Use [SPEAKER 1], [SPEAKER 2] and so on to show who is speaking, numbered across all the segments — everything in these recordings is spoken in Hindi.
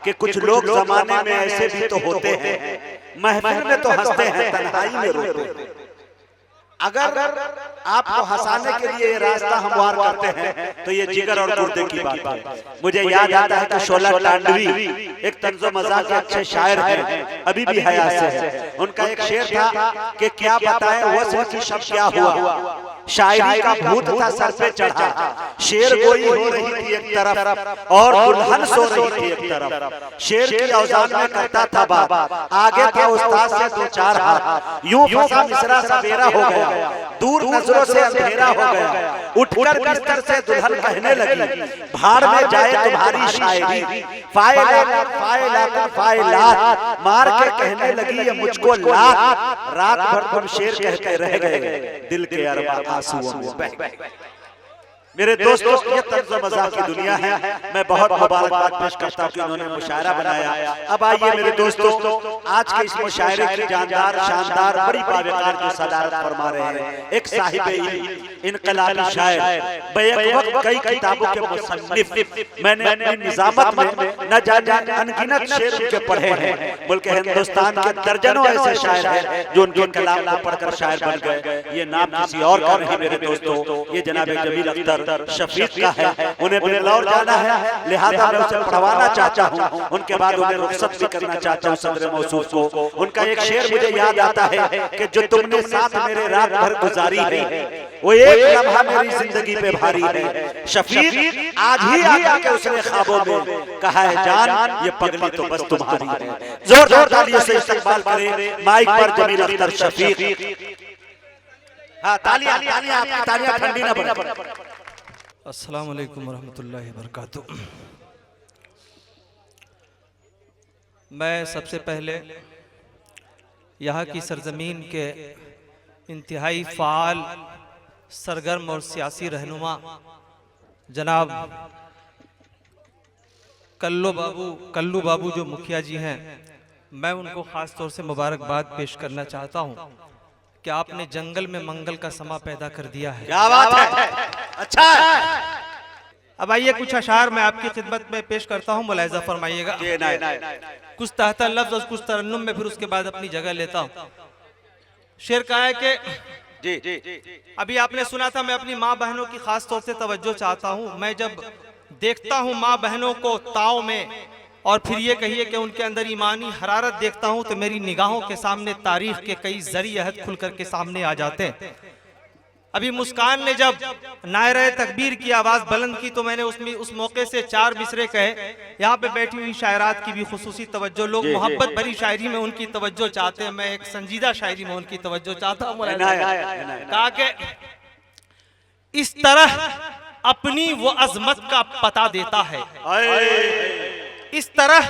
[SPEAKER 1] कि कुछ लोग जमाने में ऐसे भी तो होते हैं, महफिल में तो हंसते हैं, तन्हाई में रोते हैं। अगर आपको हंसाने के लिए ये रास्ता हमवार करते हैं तो ये जिगर और गुर्दे की बात है। मुझे याद आता है कि शोला टांडवी एक तंज़ो मज़ाक़ के अच्छे शायर हैं, अभी भी हयात से है। उनका एक शेर था कि क्या बताएं वस्ल की शब क्या हुआ, शायरी का भूत था सर पे चढ़ा, शेर गोई हो रही थी एक तरफ और दुल्हन सो रही थी एक तरफ। शेर की औज़ान में करता था बात, आगे था उस्ताद से दो चार हाथ, यूं फंसा मिसरा सवेरा हो गया, दूर नजरों से अंधेरा हो गया, उठकर बिस्तर से दुल्हन कहने लगी भाड़ में जाए तुम्हारी शायरी, फाइलात फाइलात फाइलात मार के कहने लगी ये मुझको लात, रात भर तुम शेर कहते रह गए, दिल के अरबा आंसुओं में बह गए। मेरे दोस्तों, ये तंज़ो मज़ाक़ की दुनिया है। मैं बहुत मुबारकबाद पेश करता हूँ कि उन्होंने मुशायरा बनाया। अब आइए मेरे दोस्तों, आज के इस मुशायरे की जानदार शानदार बड़ी बावकार जो सदारत फरमा रहे हैं, एक साहिब इनकलाबी शायर, बैक वक्त कई किताबों के मुसन्निफ, मैंने अपनी निज़ामत में न जाने अनगिनत शेर उनके पढ़े हैं। मुल्क हिंदुस्तान के दर्जनों ऐसे शायर हैं जो उनके कलाम को पढ़कर शायर बन गए। ये नाम किसी और का नहीं मेरे दोस्तों, ये जनाब जमील अख्तर शफीक का है। उन्हें बेंगलौर जाना है, लिहाजा मैं उसे पढ़वाना चाहता हूँ, उनके बाद उन्हें रुखसत भी करना चाहता हूँ सदर मौसूफ को। उनका एक शेर मुझे याद आता है कि जो तुमने साथ मेरे रात भर गुजारी है, वो एक लम्हा मेरी जिंदगी पे भारी है। शफीक आज ही आकर के उसने ख्वाबों में कहा है जान ये पगली तो बस तुम्हारी है। जोरदार तालियों से इस्तकबाल करें माइक पर जमील अख्तर शफीक। हाँ, तालियां तालियां, आपकी तालियां ठंडी ना पड़े।
[SPEAKER 2] अस्सलाम वालेकुम वरहमतुल्लाहि वबरकातुहू। मैं सबसे पहले यहाँ की सरजमीन के इंतहाई फ़ाल, सरगर्म और सियासी रहनुमा जनाब कल्लू बाबू जो मुखिया जी हैं, मैं उनको ख़ास तौर से मुबारकबाद पेश करना चाहता हूँ कि आपने जंगल में मंगल का समा पैदा कर दिया है।
[SPEAKER 1] क्या बात है, अच्छा है।
[SPEAKER 2] अब आइए कुछ अशार मैं आपकी खिदमत में पेश करता हूँ, मुलाहिज़ा फरमाइएगा। कुछ तहता लफ्ज़ और कुछ तरन्नुम में, फिर उसके बाद अपनी जगह लेता हूँ। शेर कहा है कि अभी आपने सुना था, मैं अपनी माँ बहनों की खास तौर से तवज्जो चाहता हूँ। मैं जब देखता हूँ माँ बहनों को ताव में, और फिर ये कहिए कि उनके अंदर ईमानी हरारत देखता हूँ, तो मेरी निगाहों के सामने तारीख के कई ज़री अहद खुल कर के सामने आ जाते हैं। अभी मुस्कान ने जब नायरे तकबीर की आवाज़ बुलंद की तो मैंने उस मौके से चार मिसरे कहे। यहाँ पे बैठी हुई शायरात की भी खुसूसी तवज्जो, लोग मोहब्बत भरी शायरी में उनकी तवज्जो चाहते हैं, मैं एक संजीदा शायरी में उनकी तवज्जो चाहता हूँ। कहा कि इस तरह अपनी वो अजमत का पता देता है, इस तरह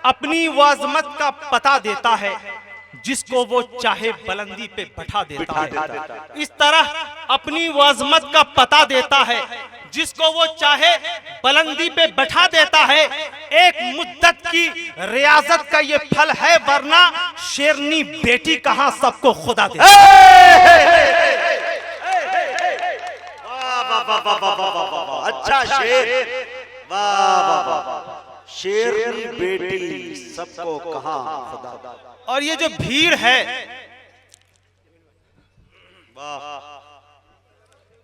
[SPEAKER 2] अपनी वो अजमत का पता देता है जिसको वो चाहे बुलंदी पे बैठा देता है। इस तरह अपनी वो अजमत का पता देता है जिसको वो चाहे बुलंदी पे बैठा देता है। एक मुद्दत की रियाजत का ये फल है, वरना शेरनी बेटी कहां सबको खुदा देता है।
[SPEAKER 1] अच्छा शेर, वाह वाह वाह, शेरनी बेटी सबको कहां खुदा।
[SPEAKER 2] और ये जो भीड़ है,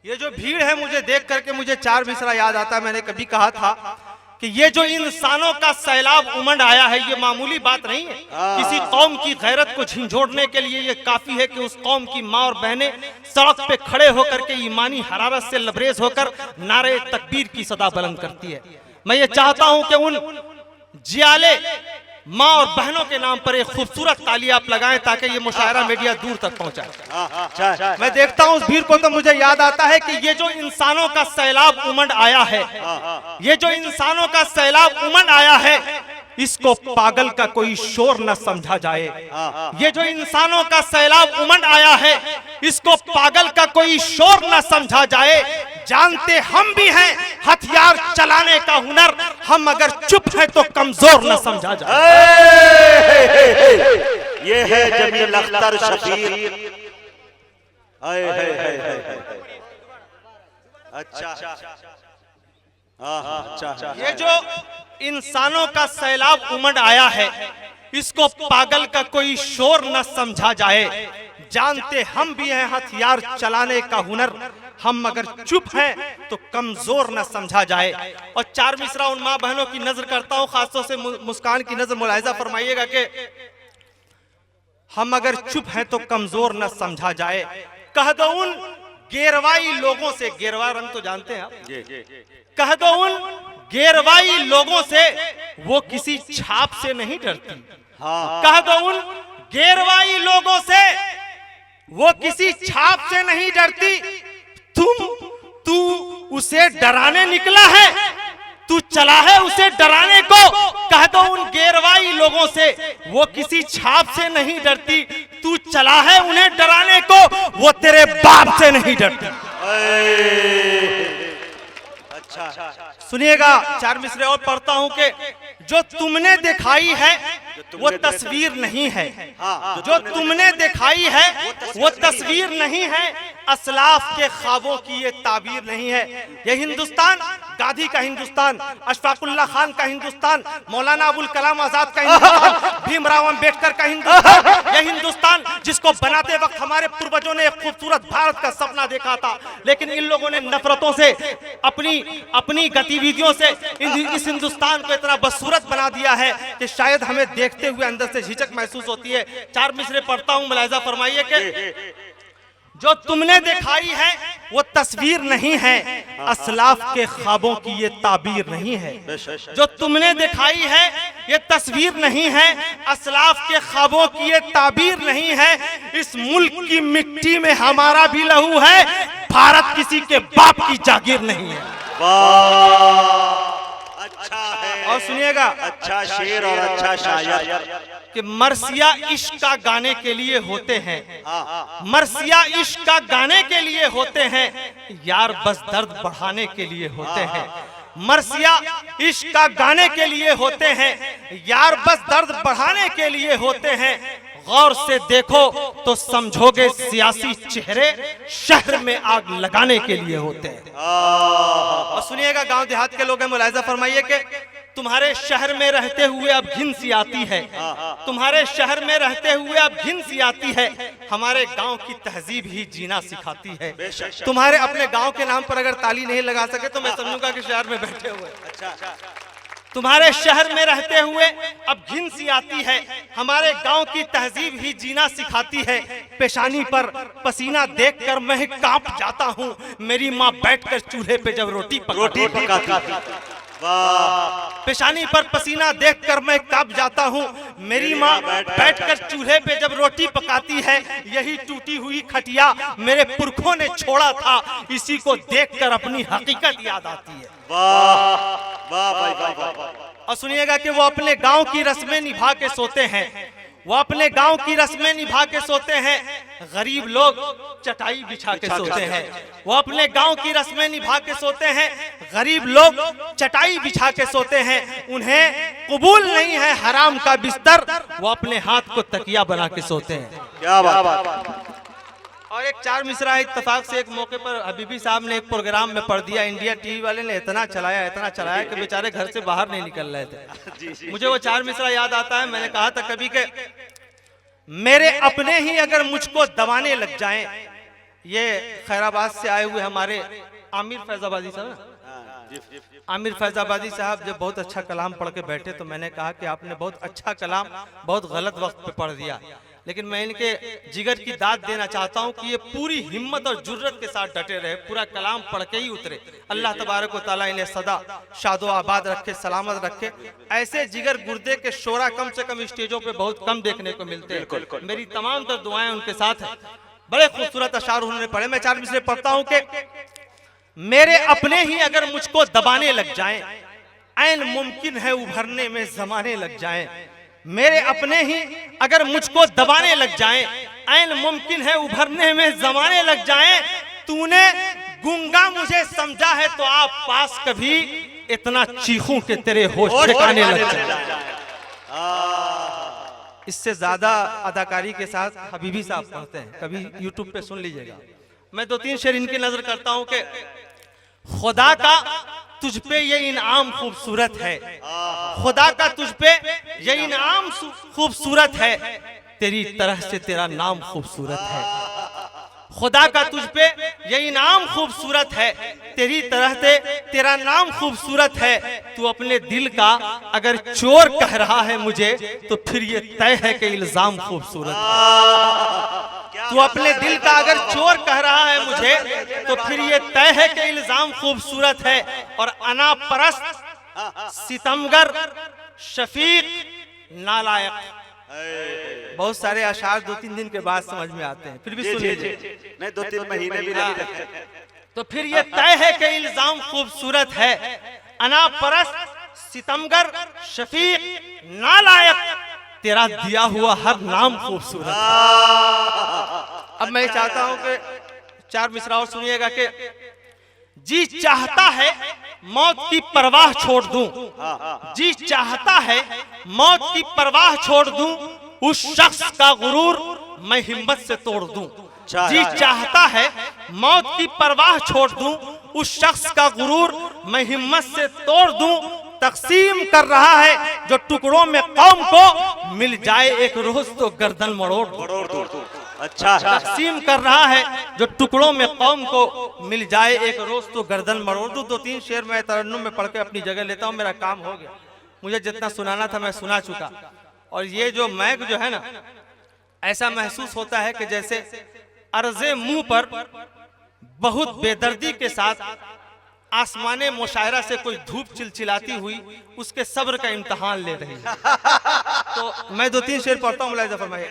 [SPEAKER 2] ये जो भीड़ है, मुझे देख करके मुझे चार मिसरा याद आता है। मैंने कभी कहा था कि ये जो इंसानों का सैलाब उमड़ आया है, ये मामूली बात नहीं है। किसी कौम की गैरत को झंझोड़ने के लिए ये काफी है कि उस कौम की माँ और बहनें सड़क पे खड़े होकर के ईमानी हरारत से लबरेज होकर नारे तकबीर की सदा बुलंद करती है। मैं ये चाहता हूं कि उन जियाले माँ और बहनों के नाम पर एक खूबसूरत तालियां आप लगाएं ताकि ये मुशायरा मीडिया दूर तक पहुंचाए। मैं देखता हूं उस भीड़ को तो मुझे याद आता है कि ये जो इंसानों का सैलाब उमड़ आया है, ये जो इंसानों का सैलाब उमड़ आया है, इसको पागल का कोई शोर न समझा जाए। ये जो इंसानों का सैलाब उमड़ आया है, इसको पागल का कोई शोर न समझा जाए। जानते हम भी हैं हथियार चलाने का हुनर, हम अगर चुप है तो कमजोर न समझा जाए।
[SPEAKER 1] ये है जमील अख्तर शफीक। अच्छा, अच्छा
[SPEAKER 2] ये जो इंसानों का सैलाब उमड़ आया है, इसको पागल का कोई शोर न समझा जाए। जानते हम भी हैं हथियार चलाने का हुनर, हम अगर चुप हैं तो कमजोर न समझा जाए। और चार मिसरा उन माँ बहनों की नजर करता हूँ, खासतौर से मुस्कान की नजर मुलाहिजा फरमाइएगा कि हम अगर चुप हैं तो कमजोर न समझा जाए। कह दो उन गेरवाई लोगों से, गेरवा रंग तो जानते हैं आप, कह दो उन गेरवाई लोगों से वो किसी छाप से नहीं डरती। कह दो उन गेरवाई लोगों से वो किसी छाप से नहीं डरती। तू उसे डराने निकला है, तू चला है उसे डराने को। कह दो उन गेरवाई लोगों से वो किसी छाप से नहीं डरती। तू चला है उन्हें डराने को, वो तेरे बाप से नहीं डरती।
[SPEAKER 1] अच्छा
[SPEAKER 2] सुनिएगा, चार मिसरे और पढ़ता हूं कि जो तुमने दिखाई है वो तस्वीर नहीं है। जो तुमने दिखाई है वो तस्वीर नहीं है, असलाफ के ख्वाबों की ये ताबीर नहीं है। ये हिंदुस्तान गांधी का हिंदुस्तान, अशफाकुल्लाह खान का हिंदुस्तान, मौलाना अबुल कलाम आजाद का हिंदुस्तान, भीमराव अंबेडकर का हिंदुस्तान, ये हिंदुस्तान जिसको बनाते वक्त हमारे पूर्वजों ने एक खूबसूरत भारत का सपना देखा था। लेकिन इन लोगों ने नफरतों से, अपनी गतिविधियों से इस हिंदुस्तान को इतना बदसूरत बना दिया है कि शायद हमें देखते हुए अंदर से झिझक महसूस होती है। चार मिसरे पढ़ता हूं, मुलाहिजा फरमाइए कि जो तुमने दिखाई है वो तस्वीर नहीं है, असलाफ के ख्वाबों की ये ताबीर नहीं है। जो तुमने दिखाई है ये तस्वीर नहीं है, असलाफ के ख्वाबों की ये ताबीर नहीं है। इस मुल्क की मिट्टी में हमारा भी लहू है, भारत किसी के बाप की जागीर नहीं है।
[SPEAKER 1] अच्छा है।
[SPEAKER 2] और सुनिएगा,
[SPEAKER 1] अच्छा शेर और अच्छा शायर
[SPEAKER 2] कि मरसिया इश्क का गाने के लिए होते हैं, मरसिया इश्क का गाने के लिए होते हैं, यार बस दर्द बढ़ाने के लिए होते हैं। मरसिया इश्क का गाने के लिए होते हैं, यार बस दर्द बढ़ाने के लिए होते हैं। गौर से देखो तो समझोगे सियासी चेहरे शहर में आग लगाने के लिए होते हैं। और सुनिएगा, गांव देहात के लोग हैं, मुलाहिजा फरमाइए कि तुम्हारे शहर में रहते हुए अब घिन सी आती है, तुम्हारे शहर में रहते हुए अब घिन सी आती है। हमारे गांव की तहजीब ही जीना सिखाती है। तुम्हारे अपने गांव के नाम पर अगर ताली नहीं लगा सके तो मैं समझूंगा कि शहर में बैठे हुए। तुम्हारे शहर में रहते हुए अब घिन सी आती है, हमारे गांव की तहजीब ही जीना सिखाती है। पेशानी पर पसीना देखकर मैं कांप जाता हूँ, मेरी माँ बैठकर चूल्हे पे जब रोटी पकाती थी। पेशानी पर पसीना देखकर मैं कांप जाता हूँ, मेरी माँ बैठकर चूल्हे पे जब रोटी पकाती है। यही टूटी हुई खटिया मेरे पुरखों ने छोड़ा था, इसी को देखकर अपनी हकीकत याद आती है।
[SPEAKER 1] वाह भाई वाह।
[SPEAKER 2] और सुनिएगा कि वो अपने गांव की रस्में निभा के सोते हैं, वो अपने गांव की रस्में निभा के सोते हैं। गरीब लोग चटाई बिछा के सोते हैं, वो अपने गांव की रस्में निभा के सोते हैं। गरीब लोग चटाई बिछा के सोते हैं, उन्हें कबूल नहीं है हराम का बिस्तर, वो अपने हाथ को तकिया बना के सोते हैं।
[SPEAKER 1] क्या बात।
[SPEAKER 2] और एक चार मिसरा इत्तेफाक से एक मौके पर हबीबी साहब ने एक प्रोग्राम में पढ़ दिया। इंडिया टीवी वाले ने इतना चलाया कि बेचारे घर से बाहर नहीं निकल रहे थे। मुझे वो चार मिसरा याद आता है, मैंने कहा था कभी के मेरे अपने ही अगर मुझको दबाने लग जाएं। ये खैराबाद से आए हुए हमारे आमिर फैजाबादी साहब, आमिर फैजाबादी साहब जब बहुत अच्छा कलाम पढ़ के बैठे तो मैंने कहा कि आपने बहुत अच्छा कलाम बहुत गलत वक्त पे पढ़ दिया, लेकिन मैं इनके जिगर की दाद देना चाहता हूं कि ये पूरी हिम्मत और जुर्रत के साथ डटे रहे, पूरा कलाम पढ़ के ही उतरे। अल्लाह तबारक व तआला इन्हें सदा शादो आबाद रखे, सलामत रखे। ऐसे जिगर गुर्दे के शोरा कम से कम स्टेजों पे बहुत कम देखने को मिलते हैं। मेरी तमाम तर दुआएं उनके साथ हैं। बड़े खूबसूरत अशार उन्होंने पढ़े। मैं चार मिसरे पढ़ता हूँ कि मेरे अपने ही अगर मुझको दबाने लग जाएं, ऐन मुमकिन है उभरने में जमाने लग जाएं। मेरे अपने ही अगर मुझको दबाने लग जाएं, ऐन मुमकिन है उभरने में जमाने लग जाएं। तूने गूंगा मुझे समझा है तो आप पास कभी इतना चीखूं कि तेरे होश ठिकाने लग जाए। इससे ज्यादा अदाकारी के साथ हबीबी साहब पढ़ते हैं, कभी यूट्यूब पे सुन लीजिएगा। मैं दो तीन शेर इनकी नजर करता हूं कि खुदा का तुझ पे ये इनाम खूबसूरत है, खुदा का तुझ पे ये इनाम खूबसूरत है, तेरी तरह से तेरा नाम खूबसूरत है। खुदा का तुझ पे ये इनाम खूबसूरत है, तेरी तरह से तेरा नाम खूबसूरत है। तू अपने दिल का अगर चोर कह रहा है मुझे, तो फिर ये तय है कि इल्जाम खूबसूरत है। तू अपने दिल का अगर चोर कह रहा है मुझे, तो फिर ये तय है कि इल्जाम खूबसूरत है। और अना परस्त, सितमगर, शफीक, नालायक, बहुत सारे अशार 2-3 दिन के बाद समझ में आते हैं, फिर भी सुन लीजिए।
[SPEAKER 1] नहीं 2-3 महीने भी लगते हैं।
[SPEAKER 2] तो फिर ये तय है कि इल्जाम खूबसूरत है। अना परस्त, सितमगर, शफीक, नालायक, तेरा दिया हुआ हर नाम खूबसूरत है। अब मैं चाहता हूं कि 4 मिसरा और सुनिएगा कि जी चाहता है मौत की परवाह छोड़ दूं, जी चाहता है मौत की परवाह छोड़ दूं, उस शख्स का गुरूर मैं हिम्मत से तोड़ दूं। जी चाहता है मौत की परवाह छोड़ दूं, उस शख्स का गुरूर मैं हिम्मत से तोड़ दूं। तकसीम कर रहा है जो टुकड़ों में कौम को, मिल जाए एक रोज तो गर्दन मरोड़ दूं।
[SPEAKER 1] अच्छा,
[SPEAKER 2] तकसीम कर रहा है जो टुकड़ों में कौम को, मिल जाए एक रोज तो गर्दन मरोड़ दूं। 2-3 शेर मैं तरन्नुम में पढ़ के अपनी जगह लेता हूं, मेरा काम हो गया। मुझे जितना सुनाना था मैं सुना चुका। और ये जो मैक जो है ना, ऐसा महसूस होता है कि जैसे अर्ज़े मुंह पर बहुत बेदर्दी के साथ आसमाने मुशायरा से कोई धूप चिलचिलाती हुई उसके सब्र का इम्तिहान ले रही है। तो मैं 2-3 शेर पढ़ता हूँ, मुलाहिज़ा फरमाइए।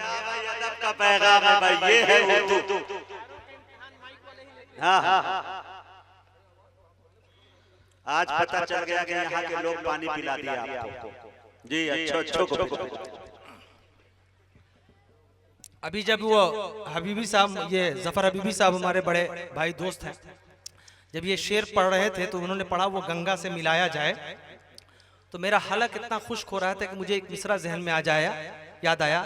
[SPEAKER 1] का पैगाम है भाई, ये है उर्दू। हाँ, आज पता चल गया कि यहाँ के लोग पानी पिला दिया आपको। जी अच्छा।
[SPEAKER 2] अभी जब वो हबीबी साहब, ये जफर हबीबी साहब हमारे बड़े भाई दोस्त हैं, जब ये शेर पढ़ रहे थे तो उन्होंने पढ़ा वो गंगा से मिलाया जाए, तो मेरा हलक इतना खुश्क हो रहा था कि मुझे एक मिसरा जहन में याद आया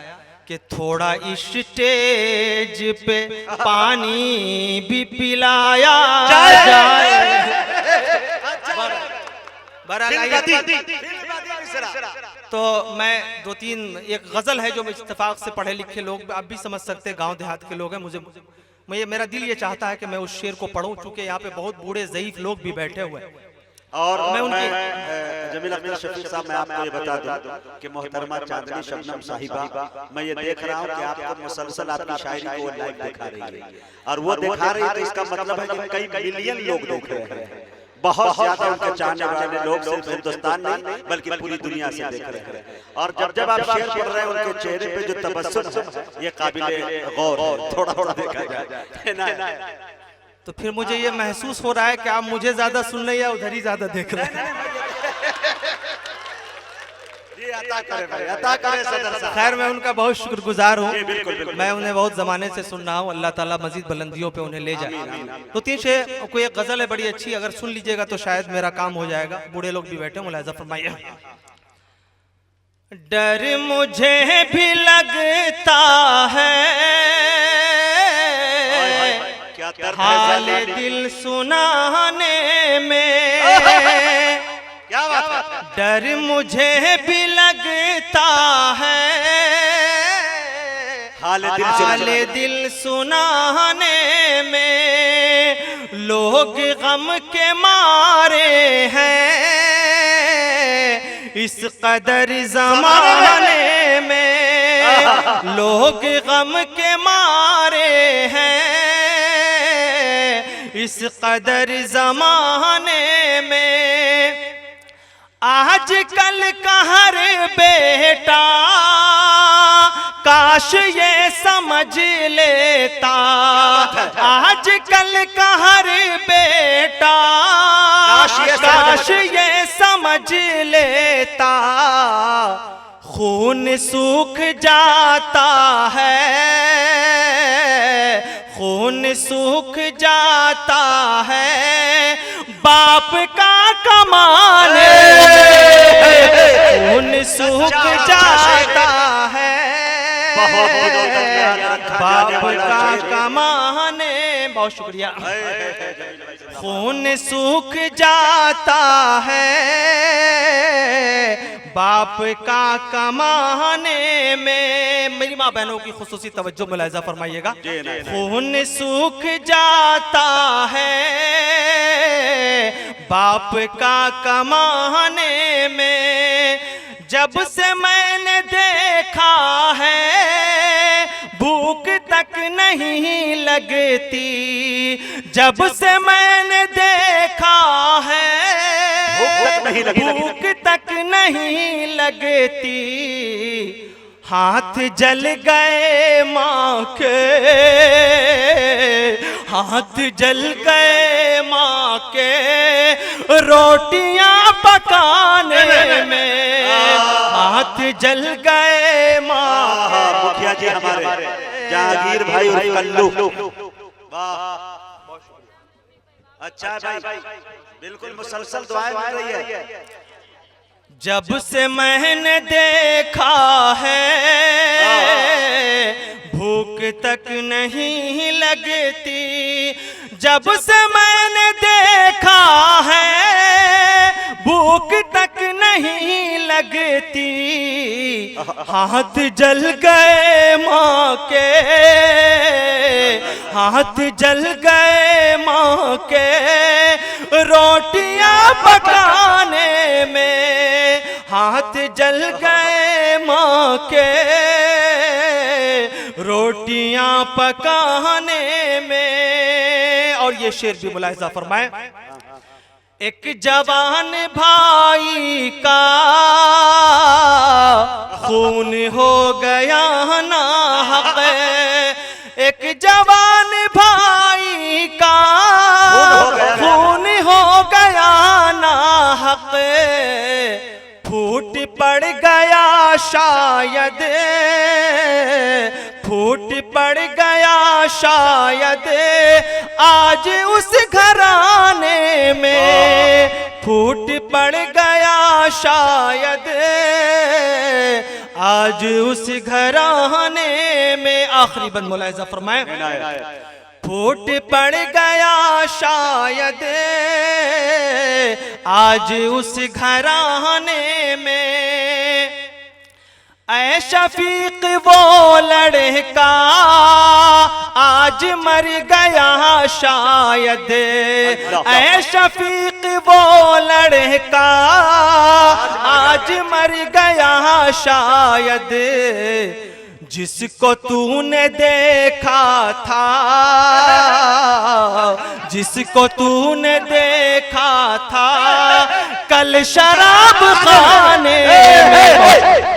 [SPEAKER 2] कि थोड़ा स्टेज पे पानी भी पिलाया जाए। तो मैं 2-3 एक गजल है जो इत्तेफाक से पढ़े लिखे लोग आप भी समझ सकते हैं, गांव देहात के लोग हैं। मुझे मेरा दिल ये चाहता है कि मैं उस शेर को पढ़ूं, चूंकि यहाँ पे बहुत बूढ़े ज़ईफ लोग भी बैठे हुए हैं।
[SPEAKER 1] और मैं जमील अख्तर शफीक साहब, मैं आपको ये बता दूं कि मोहतरमा चांदनी शबनम साहिबा, मैं ये देख रहा हूँ कि आपको मुसलसल आपकी शायरी को लाइव दिखा रही है, और वो दिखा रही है तो इसका मतलब है कि कई मिलियन लोग देख रहे हैं। बहुत ज्यादा उनके चाहने वाले लोग सिर्फ हिंदुस्तान नहीं बल्कि पूरी दुनिया से देख रहे हैं। और जब आप शेर पढ़ रहे हैं, उनके चेहरे पे जो तबस्सुम है ये काबिले गौर है, थोड़ा देखा जाए।
[SPEAKER 2] तो फिर मुझे ये महसूस हो रहा है कि आप मुझे ज्यादा सुन रहे हैं या उधर ही ज्यादा देख रहे हैं। खैर मैं उनका बहुत शुक्रगुजार हूँ, मैं उन्हें बहुत जमाने से सुन रहा हूँ। अल्लाह ताला मजीद बुलंदियों पे उन्हें ले जाए। तो 3 शेर कोई एक गजल है बड़ी अच्छी, अगर सुन लीजिएगा तो शायद मेरा काम हो जाएगा। बूढ़े लोग भी बैठे, मुलाहिज़ा फरमाइए। डर मुझे भी लगता है हाल दिल सुनाने में,
[SPEAKER 1] क्या बात है?
[SPEAKER 2] डर मुझे भी लगता है हाल दिल सुनाने में। लोग गम के मारे हैं इस कदर ज़माने में, लोग गम के मारे हैं इस कदर ज़माने में। आज कल का हर बेटा काश ये समझ लेता, आज कल का हर बेटा काश ये समझ लेता, खून सूख जाता है, खून सूख जाता है बाप का कमाने, खून सूख जाता है बाप का कमाने। बहुत शुक्रिया। खून सूख जाता है बाप का कमाने में। मेरी माँ बहनों की खुसूसी तवज्जो मुलाहिजा फरमाइएगा। खून सूख जाता है बाप का कमाने में। जब से मैंने देखा है भूख तक नहीं लगती। जब से मैंने देखा है भूख तक नहीं लगती। हाथ जल गए माँ के, हाथ जल गए माँ के रोटियां पकाने में। हाथ जल गए माँ के।
[SPEAKER 1] मुखिया जी हमारे जहांगीर भाई और कल्लू, वाह अच्छा भाई, बिल्कुल मुसलसल दुआएं मिल रही है।
[SPEAKER 2] जब से मैंने देखा है भूख तक नहीं लगती। जब से मैंने देखा है भूख तक नहीं लगती। हाथ जल गए माँ के, हाथ जल गए माँ के रोटियां पकाने में। हाथ जल गए माँ के रोटियां पकाने में। और ये शेर भी मुलाहिजा फरमाए। एक जवान भाई का खून हो गया ना हक। एक जवान भाई का खून हो गया ना हक। फूट पड़ गया शायद, फूट पड़ गया शायद आज उस घराने में। फूट पड़ गया शायद आज उस घराने में। आखिरी बंद मुलाहिजा फरमाए। फूट पड़ गया शायद आज उस घराने में। ऐ शफीक वो लड़का आज मर गया शायद। ऐ शफीक वो लड़का आज मर गया शायद। जिसको तूने देखा था, जिसको तूने देखा था कल शराब खाने में।